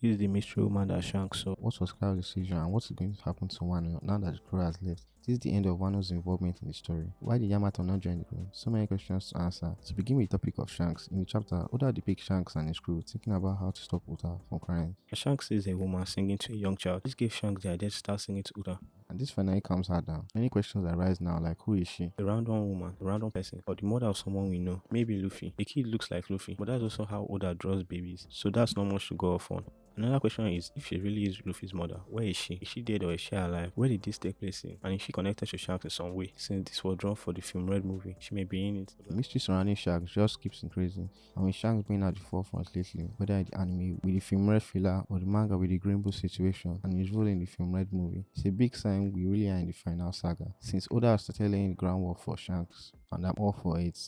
This is the mystery woman that Shanks saw. What was Kyle's decision and what is going to happen to Wano now that the crew has left? This is the end of Wano's involvement in the story. Why did Yamato not join the crew? So many questions to answer. To begin with the topic of Shanks, in the chapter, Oda depicts Shanks and his crew thinking about how to stop Uta from crying. Shanks is a woman singing to a young child. This gave Shanks the idea to start singing to Uta. And this finally comes hard down. Many questions arise now, like who is she? A random woman, a random person, or the mother of someone we know. Maybe Luffy. The kid looks like Luffy, but that's also how Oda draws babies. So that's not much to go off on. Another question is, if she really is Luffy's mother, where is she? Is she dead or is she alive? Where did this take place in? And is she connected to Shanks in some way? Since this was drawn for the film Red movie, she may be in it. The mystery surrounding Shanks just keeps increasing, and with Shanks being at the forefront lately, whether in the anime with the film Red filler or the manga with the Greenbull situation and his role in the film Red movie, it's a big sign we really are in the final saga, since Oda has started laying the groundwork for Shanks, and I'm all for it.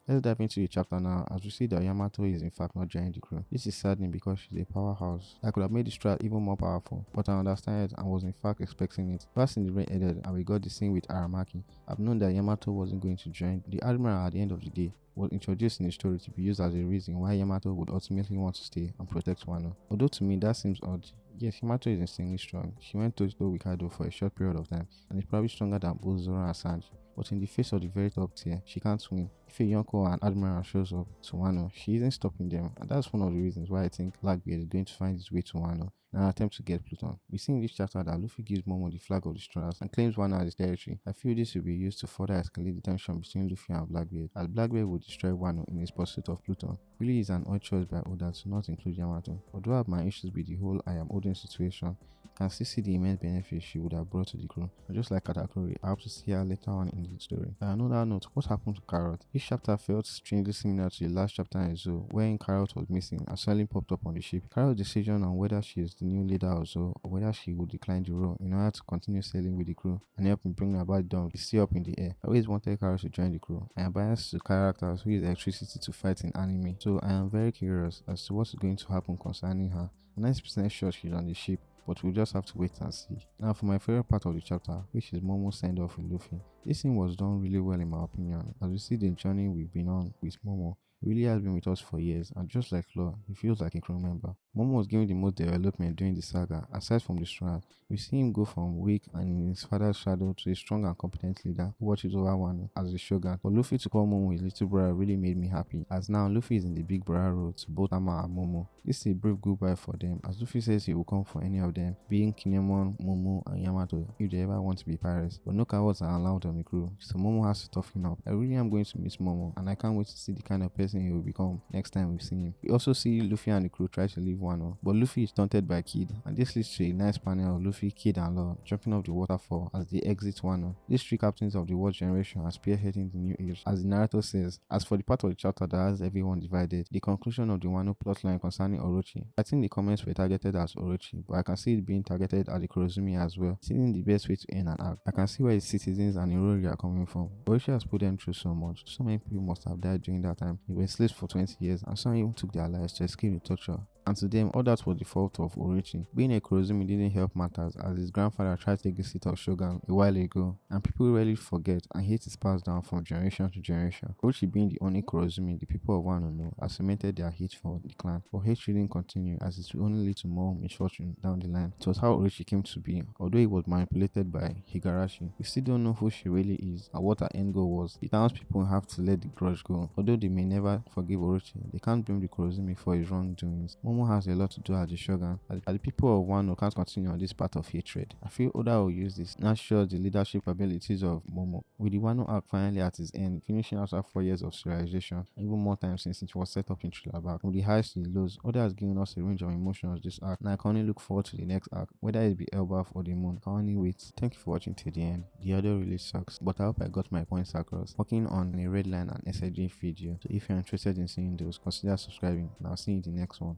Let's dive into the chapter now as we see that Yamato is in fact not joining the crew. This is saddening because she's a powerhouse that could have made the strat even more powerful, but I understand it and was in fact expecting it. First in the rain ended and we got the scene with Aramaki. I've known that Yamato wasn't going to join. The Admiral at the end of the day was introduced in the story to be used as a reason why Yamato would ultimately want to stay and protect Wano. Although to me that seems odd. Yes, Yamato is insanely strong. She went toe-to-toe with Kaido for a short period of time and is probably stronger than both Zoro and Sanji. But in the face of the very top tier, she can't win. If a Yonko and Admiral shows up to Wano, she isn't stopping them, and that's one of the reasons why I think Blackbeard is going to find his way to Wano in an attempt to get Pluton. We see in this chapter that Luffy gives Momo the flag of the Straws and claims Wano as his territory. I feel this will be used to further escalate the tension between Luffy and Blackbeard, as Blackbeard will destroy Wano in his pursuit of Pluton. Really is an odd choice by Oda to not include Yamato. Although I have my issues with the whole I am Odin situation, I can still see the immense benefits she would have brought to the crew. And just like Katakuri, I hope to see her later on in the story. On another note, what happened to Carrot? This chapter felt strangely similar to the last chapter in Zoo, wherein Carrot was missing and suddenly popped up on the ship. Carrot's decision on whether she is the new leader of Zoo or whether she would decline the role in order to continue sailing with the crew and help in bringing about dawn is still up in the air. I always wanted Carrot to join the crew. I am biased to characters who use electricity to fight in anime, so I am very curious as to what is going to happen concerning her. I'm 90% sure she's on the ship, but we'll just have to wait and see. Now for my favorite part of the chapter, which is Momo Send off with Luffy. This scene was done really well in my opinion, as we see the journey we've been on with Momo. He really has been with us for years, and just like Law, he feels like a crew member. Momo was given the most development during the saga. Aside from the Strand, we see him go from weak and in his father's shadow to a strong and competent leader who watches over Wano as the Shogun. For Luffy to call Momo his little brother really made me happy, as now Luffy is in the big brother role to both Ama and Momo. This is a brief goodbye for them, as Luffy says he will come for any of them, being Kinemon, Momo, and Yamato, if they ever want to be pirates. But no cowards are allowed on the crew, so Momo has to toughen up. I really am going to miss Momo, and I can't wait to see the kind of person he will become next time we see him. We also see Luffy and the crew try to leave Wano, but Luffy is taunted by Kid, and this leads to a nice panel of Luffy, Kid, and Law jumping off the waterfall as they exit Wano. These three captains of the world generation are spearheading the new age, as the narrator says. As for the part of the chapter that has everyone divided, the conclusion of the Wano plotline concerning Orochi, I think the comments were targeted as Orochi, but I can see it being targeted at the Kurozumi as well, seeing the best way to end an arc. I can see where the citizens and Irori are coming from. Orochi has put them through so much. So many people must have died during that time. They were slaves for 20 years, and some even took their lives to escape the torture. And to them, all that was the fault of Orochi. Being a Kurozumi didn't help matters, as his grandfather tried to take the seat of Shogun a while ago, and people rarely forget, and hate is passed down from generation to generation. Orochi being the only Kurozumi the people of Wano know has cemented their hate for the clan, but hate shouldn't continue, as it will only lead to more misfortune down the line. It was how Orochi came to be, although he was manipulated by Higarashi. We still don't know who she really is and what her end goal was. The townspeople have to let the grudge go. Although they may never forgive Orochi, they can't blame the Kurozumi for his wrongdoings. Momo has a lot to do as the Shogun, as the people of Wano can't continue on this path of hatred. I feel Oda will use this, not sure the leadership abilities of Momo. With the Wano arc finally at its end, finishing after 4 years of serialization, and even more time since it was set up in Thriller Bark, from the highs to the lows, Oda has given us a range of emotions this arc, and I can only look forward to the next arc, whether it be Elbaf or the Moon. I can only wait. Thank you for watching till the end. The audio really sucks, but I hope I got my points across. Working on a red line and SIG video, so if you're interested in seeing those, consider subscribing, and I'll see you in the next one.